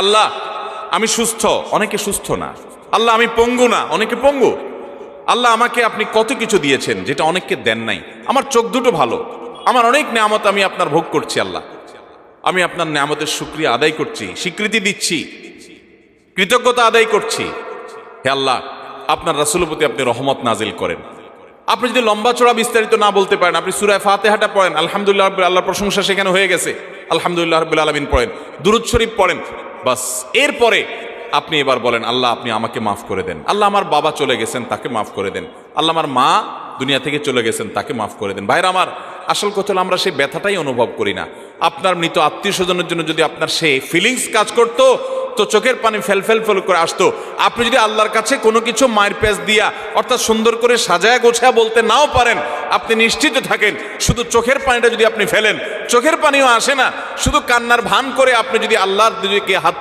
আল্লাহ আমি সুস্থ, অনেকে সুস্থ না। আল্লাহ আমি পঙ্গু না, অনেকে পঙ্গু। আল্লাহ আমাকে আপনি কত কিছু দিয়েছেন যেটা অনেককে দেন নাই। আমার চোখ দুটো ভালো, আমার অনেক নেয়ামত আমি আপনার ভোগ করছি। আল্লাহ আমি আপনার নেয়ামতের শুকরিয়া আদায় করছি, স্বীকৃতি দিচ্ছি, কৃতজ্ঞতা আদায় করছি। হে আল্লাহ, আপনার রাসূলের প্রতি আপনি রহমত নাজিল করেন। আপনি যদি লম্বা চড়া বিস্তারিত না বলতে পারেন, আপনি সূরা ফাতিহাটা পড়েন, আলহামদুলিল্লাহ রাব্বিল, আল্লাহর প্রশংসা সেখানে হয়ে গেছে, আলহামদুলিল্লাহ রাব্বিল আলামিন পড়েন, দুরূদ শরীফ পড়েন, বাস। এরপরে আপনি এবার বলেন, আল্লাহ আপনি আমাকে মাফ করে দেন। আল্লাহ আমার বাবা চলে গেছেন, তাকে মাফ করে দেন। আল্লাহ আমার মা দুনিয়া থেকে চলে গেছেন, তাকে মাফ করে দেন। ভাইরা আমার, আসল কথা হলো আমরা সেই ব্যথাটাই অনুভব করি না। আপনার মৃত আত্মীয় স্বজনের জন্য যদি আপনার সেই ফিলিংস কাজ করতো, তো চোখের পানি ফেল করে আসতো। আপনি যদি আল্লাহর কাছে কোনো কিছু মায়ের পেঁচ দিয়া, অর্থাৎ সুন্দর করে সাজায়া গোছায়া বলতে নাও পারেন, আপনি নিশ্চিত থাকেন শুধু চোখের পানিটা যদি আপনি ফেলেন, চোখের পানিও আসে না, শুধু কান্নার ভান করে আপনি যদি আল্লাহর দিকে হাত